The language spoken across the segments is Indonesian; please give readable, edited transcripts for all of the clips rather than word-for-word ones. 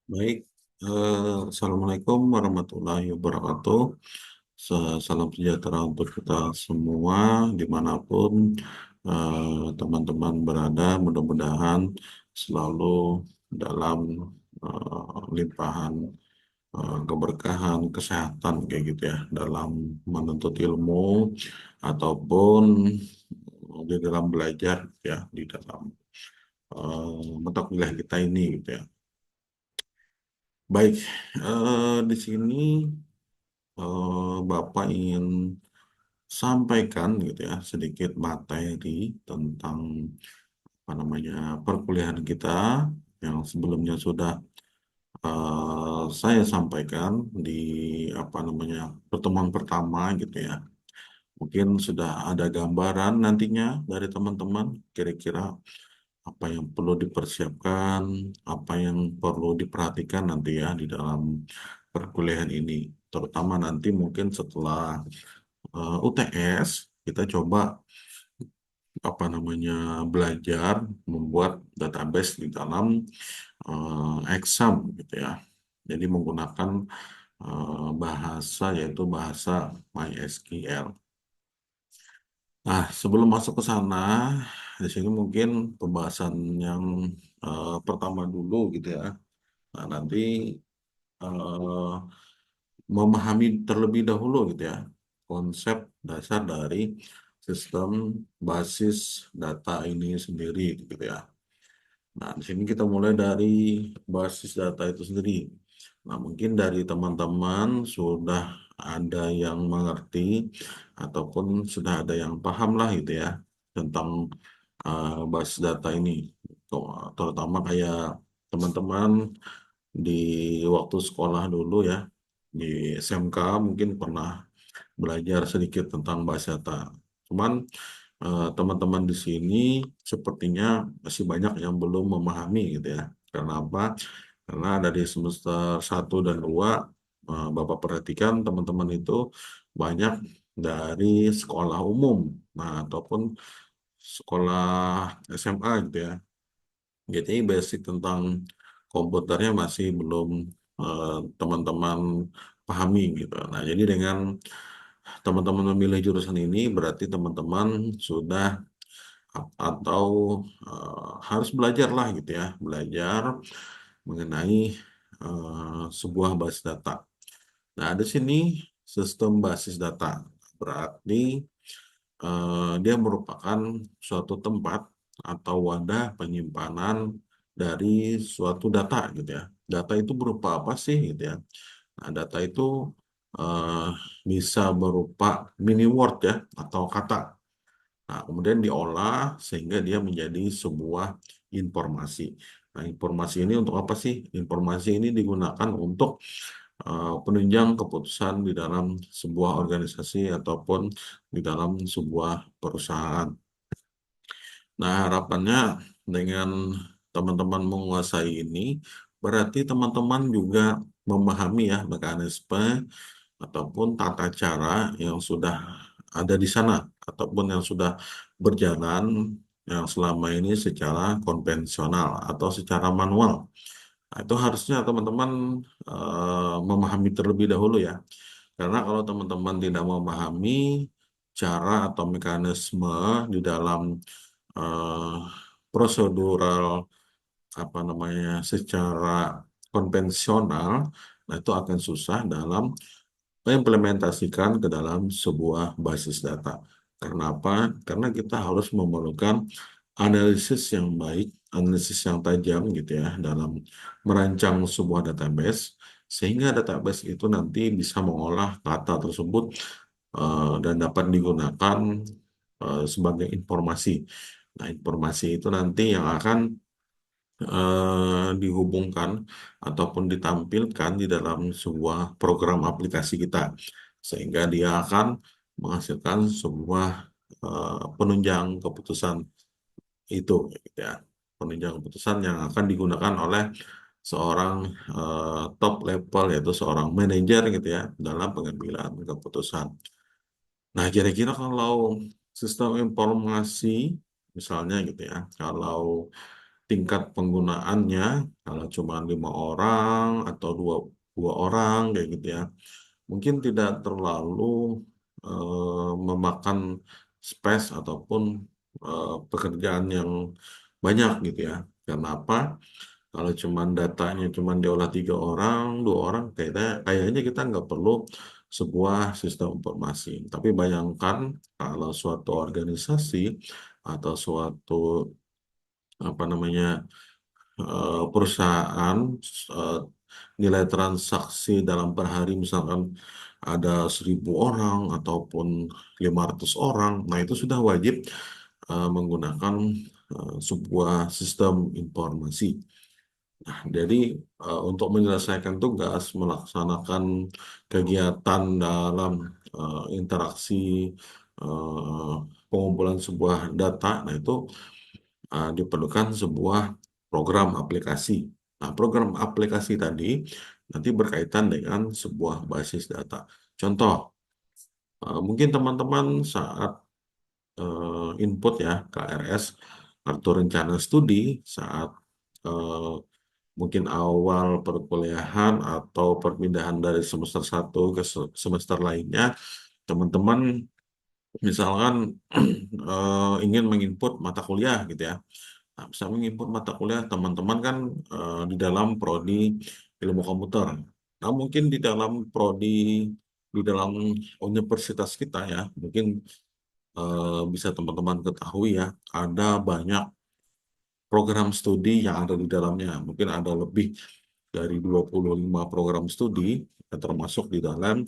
Baik, Assalamualaikum warahmatullahi wabarakatuh. Salam sejahtera untuk kita semua, dimanapun teman-teman berada. Mudah-mudahan selalu dalam limpahan keberkahan, kesehatan, kayak gitu ya, dalam menuntut ilmu ataupun di dalam belajar ya, di dalam mata kuliah kita ini gitu ya. Baik, di sini Bapak ingin sampaikan gitu ya sedikit materi tentang apa namanya perkuliahan kita yang sebelumnya sudah saya sampaikan di apa namanya pertemuan pertama gitu ya. Mungkin sudah ada gambaran nantinya dari teman-teman kira-kira apa yang perlu dipersiapkan, apa yang perlu diperhatikan nanti ya di dalam perkuliahan ini. Terutama nanti mungkin setelah UTS, kita coba apa namanya belajar membuat database di dalam exam gitu ya. Jadi menggunakan bahasa yaitu bahasa MySQL. Nah, sebelum masuk ke sana, di sini mungkin pembahasan yang pertama dulu gitu ya. Nah, nanti eh, memahami terlebih dahulu gitu ya konsep dasar dari sistem basis data ini sendiri gitu ya. Nah, di sini kita mulai dari basis data itu sendiri. Nah, mungkin dari teman-teman sudah ada yang mengerti ataupun sudah ada yang paham lah gitu ya tentang basis data ini. Terutama kayak teman-teman di waktu sekolah dulu ya, di SMK mungkin pernah belajar sedikit tentang bahasa data. Cuman teman-teman di sini sepertinya masih banyak yang belum memahami gitu ya. Karena apa? Karena dari semester 1 dan 2 Bapak perhatikan teman-teman itu banyak dari sekolah umum, nah ataupun sekolah SMA gitu ya. Jadi basic tentang komputernya masih belum teman-teman pahami gitu. Nah, jadi dengan teman-teman memilih jurusan ini berarti teman-teman sudah atau harus belajar lah gitu ya, belajar mengenai sebuah basis data. Nah, ada sini sistem basis data. Berarti dia merupakan suatu tempat atau wadah penyimpanan dari suatu data gitu ya. Data itu berupa apa sih gitu ya. Nah, data itu eh, bisa berupa mini word ya atau kata. Nah, kemudian diolah sehingga dia menjadi sebuah informasi. Nah, informasi ini untuk apa sih? Informasi ini digunakan untuk penunjang keputusan di dalam sebuah organisasi ataupun di dalam sebuah perusahaan. Nah, harapannya dengan teman-teman menguasai ini, berarti teman-teman juga memahami ya mekanisme ataupun tata cara yang sudah ada di sana ataupun yang sudah berjalan yang selama ini secara konvensional atau secara manual. Nah, itu harusnya teman-teman memahami terlebih dahulu ya. Karena kalau teman-teman tidak memahami cara atau mekanisme di dalam eh, prosedural apa namanya secara konvensional, nah itu akan susah dalam mengimplementasikan ke dalam sebuah basis data. Karena apa? Karena kita harus memerlukan analisis yang baik, analisis yang tajam gitu ya dalam merancang sebuah database sehingga database itu nanti bisa mengolah data tersebut dan dapat digunakan sebagai informasi. Nah, informasi itu nanti yang akan dihubungkan ataupun ditampilkan di dalam sebuah program aplikasi kita sehingga dia akan menghasilkan sebuah penunjang keputusan itu gitu ya, penunjang keputusan yang akan digunakan oleh seorang top level yaitu seorang manajer gitu ya dalam pengambilan keputusan. Nah, kira-kira kalau sistem informasi misalnya gitu ya, kalau tingkat penggunaannya, kalau cuma 5 orang atau dua orang kayak gitu ya, mungkin tidak terlalu memakan space ataupun pekerjaan yang banyak gitu ya. Kenapa? Kalau cuman datanya cuman diolah 3 orang, 2 orang, kayaknya kita nggak perlu sebuah sistem informasi. Tapi bayangkan kalau suatu organisasi atau suatu apa namanya perusahaan, eh, nilai transaksi dalam per hari misalkan ada 1.000 orang ataupun 500 orang, nah itu sudah wajib menggunakan sebuah sistem informasi. Nah, jadi untuk menyelesaikan tugas, melaksanakan kegiatan dalam interaksi eh, pengumpulan sebuah data, nah itu diperlukan sebuah program aplikasi. Nah, program aplikasi tadi nanti berkaitan dengan sebuah basis data. Contoh, mungkin teman-teman saat input ya KRS, kartu rencana studi, saat eh, mungkin awal perkuliahan atau perpindahan dari semester satu ke semester lainnya, teman-teman misalkan ingin menginput mata kuliah gitu ya. Nah, bisa menginput mata kuliah teman-teman kan di dalam prodi ilmu komputer. Nah, mungkin di dalam universitas kita ya, mungkin bisa teman-teman ketahui ya, ada banyak program studi yang ada di dalamnya. Mungkin ada lebih dari 25 program studi yang termasuk di dalam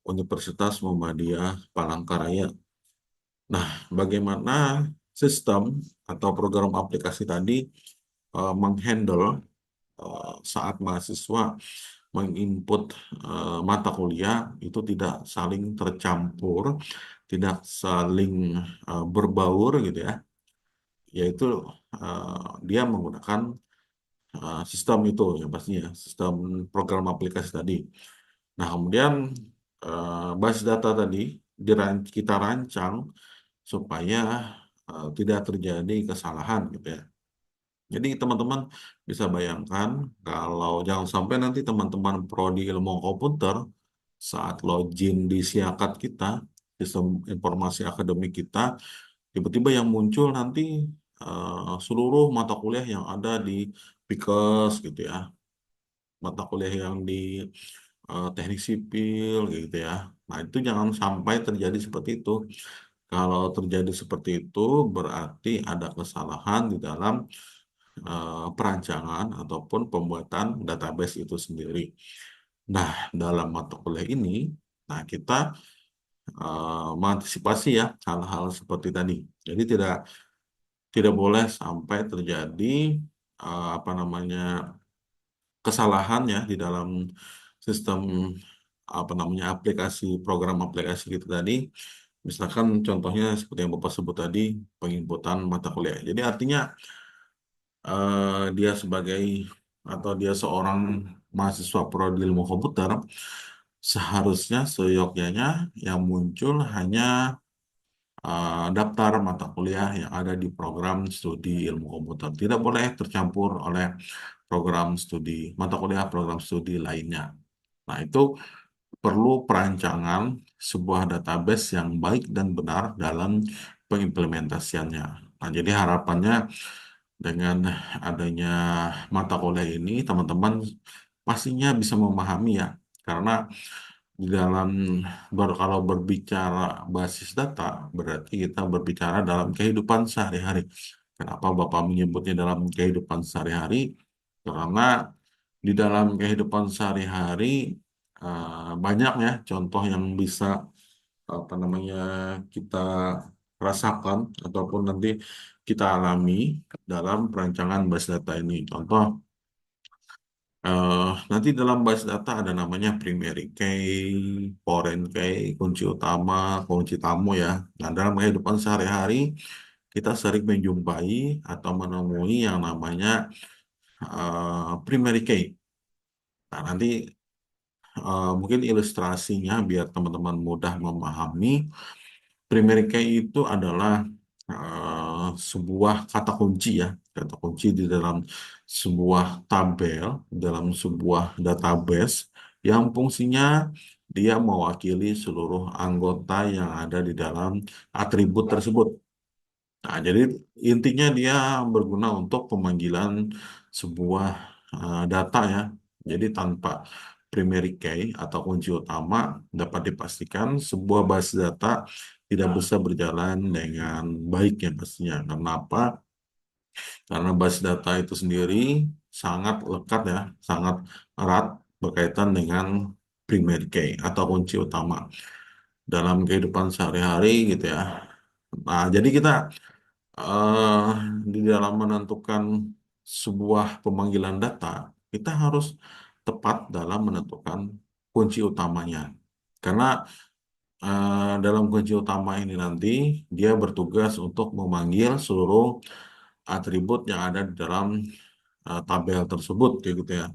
Universitas Muhammadiyah Palangkaraya. Nah, bagaimana sistem atau program aplikasi tadi menghandle saat mahasiswa menginput mata kuliah itu tidak saling tercampur, tidak saling berbaur gitu ya, yaitu dia menggunakan sistem itu yang pastinya sistem program aplikasi tadi. Nah, kemudian basis data tadi kita rancang supaya tidak terjadi kesalahan gitu ya. Jadi teman-teman bisa bayangkan kalau jangan sampai nanti teman-teman prodi ilmu komputer saat login di Siakat kita, sistem informasi akademik kita, tiba-tiba yang muncul nanti seluruh mata kuliah yang ada di PIKES gitu ya, mata kuliah yang di teknik sipil gitu ya. Nah, itu jangan sampai terjadi seperti itu. Kalau terjadi seperti itu berarti ada kesalahan di dalam perancangan ataupun pembuatan database itu sendiri. Nah, dalam mata kuliah ini, nah kita mengantisipasi ya hal-hal seperti tadi. Jadi tidak tidak boleh sampai terjadi apa namanya kesalahan ya di dalam sistem apa namanya aplikasi program aplikasi kita tadi. Misalkan contohnya seperti yang Bapak sebut tadi, penginputan mata kuliah. Jadi artinya dia sebagai atau dia seorang mahasiswa prodi ilmu komputer seharusnya seyogyanya yang muncul hanya daftar mata kuliah yang ada di program studi ilmu komputer. Tidak boleh tercampur oleh program studi mata kuliah program studi lainnya. Nah, itu perlu perancangan sebuah database yang baik dan benar dalam pengimplementasiannya. Nah, jadi harapannya dengan adanya mata kuliah ini, teman-teman pastinya bisa memahami ya, karena di dalam kalau berbicara basis data, berarti kita berbicara dalam kehidupan sehari-hari. Kenapa Bapak menyebutnya dalam kehidupan sehari-hari? Karena di dalam kehidupan sehari-hari banyak ya contoh yang bisa apa namanya kita rasakan ataupun nanti kita alami dalam perancangan basis data ini. Contoh, nanti dalam basis data ada namanya primary key, foreign key, kunci utama, kunci tamu ya. Nah, dalam kehidupan sehari-hari kita sering menjumpai atau menemui yang namanya primary key. Nah, nanti mungkin ilustrasinya biar teman-teman mudah memahami. Primary key itu adalah sebuah kata kunci ya kata kunci di dalam sebuah tabel, dalam sebuah database yang fungsinya dia mewakili seluruh anggota yang ada di dalam atribut tersebut. Nah, jadi intinya dia berguna untuk pemanggilan sebuah data ya. Jadi tanpa primary key atau kunci utama dapat dipastikan sebuah basis data tidak bisa berjalan dengan baik ya pastinya. Kenapa? Karena basis data itu sendiri sangat lekat ya, sangat erat berkaitan dengan primary key atau kunci utama dalam kehidupan sehari-hari gitu ya. Nah, jadi kita eh, di dalam menentukan sebuah pemanggilan data, kita harus tepat dalam menentukan kunci utamanya. Karena dalam kunci utama ini nanti dia bertugas untuk memanggil seluruh atribut yang ada di dalam tabel tersebut, kayak gitu ya.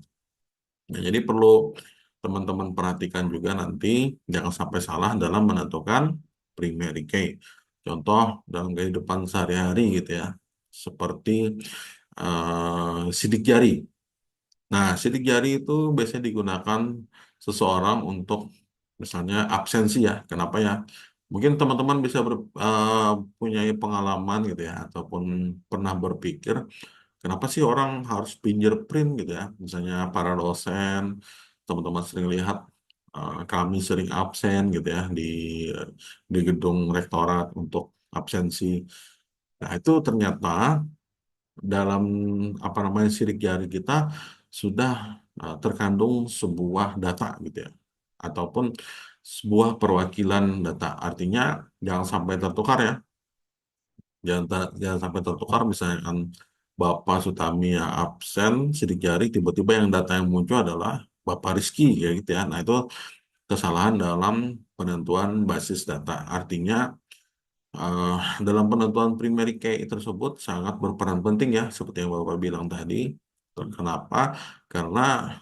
Nah, jadi perlu teman-teman perhatikan juga nanti jangan sampai salah dalam menentukan primary key. Contoh dalam kehidupan sehari-hari gitu ya, seperti sidik jari. Nah, sidik jari itu biasanya digunakan seseorang untuk misalnya absensi ya. Kenapa ya? Mungkin teman-teman bisa punya pengalaman gitu ya, ataupun pernah berpikir, kenapa sih orang harus fingerprint gitu ya? Misalnya para dosen, teman-teman sering lihat kami sering absen gitu ya di gedung rektorat untuk absensi. Nah, itu ternyata dalam apa namanya sidik jari kita sudah terkandung sebuah data gitu ya, ataupun sebuah perwakilan data. Artinya jangan sampai tertukar ya, jangan sampai tertukar misalkan Bapak Sutami yang absen sidik jari tiba-tiba yang data yang muncul adalah Bapak Rizky ya gitu ya. Nah, itu kesalahan dalam penentuan basis data. Artinya eh, dalam penentuan primary key tersebut sangat berperan penting ya, seperti yang Bapak bilang tadi. Kenapa? Karena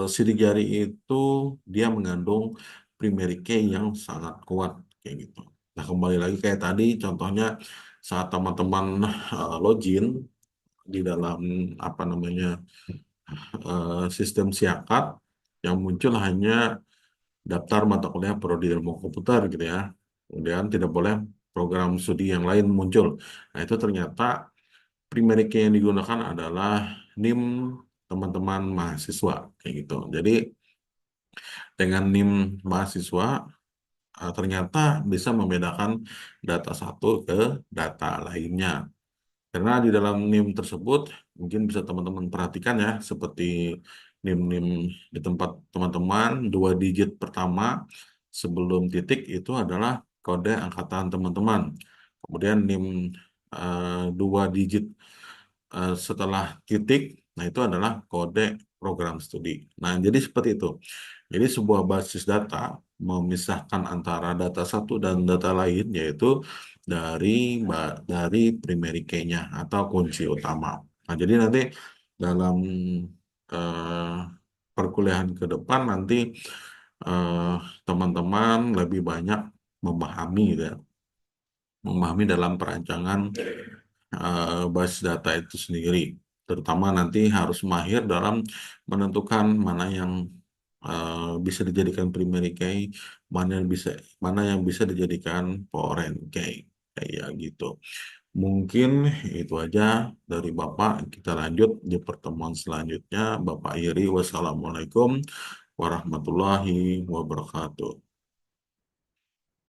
sidik jari itu dia mengandung primary key yang sangat kuat kayak gitu. Nah, kembali lagi kayak tadi contohnya saat teman-teman login di dalam apa namanya sistem siakat yang muncul hanya daftar mata kuliah prodi ilmu komputer gitu ya. Kemudian tidak boleh program studi yang lain muncul. Nah, itu ternyata primary key yang digunakan adalah NIM teman-teman mahasiswa kayak gitu. Jadi dengan NIM mahasiswa ternyata bisa membedakan data satu ke data lainnya. Karena di dalam NIM tersebut mungkin bisa teman-teman perhatikan ya, seperti NIM-NIM di tempat teman-teman, 2 digit pertama sebelum titik itu adalah kode angkatan teman-teman. Kemudian NIM 2 digit setelah titik, nah itu adalah kode program studi. Nah, jadi seperti itu. Jadi sebuah basis data memisahkan antara data satu dan data lain, yaitu dari dari primary key-nya atau kunci utama. Nah, jadi nanti dalam eh, perkuliahan ke depan nanti eh, teman-teman lebih banyak memahami gitu ya, memahami dalam perancangan basis data itu sendiri. Terutama nanti harus mahir dalam menentukan mana yang bisa dijadikan primary key, mana yang bisa dijadikan foreign key, kayak gitu. Mungkin itu aja dari Bapak. Kita lanjut di pertemuan selanjutnya. Bapak Iri, wassalamualaikum warahmatullahi wabarakatuh.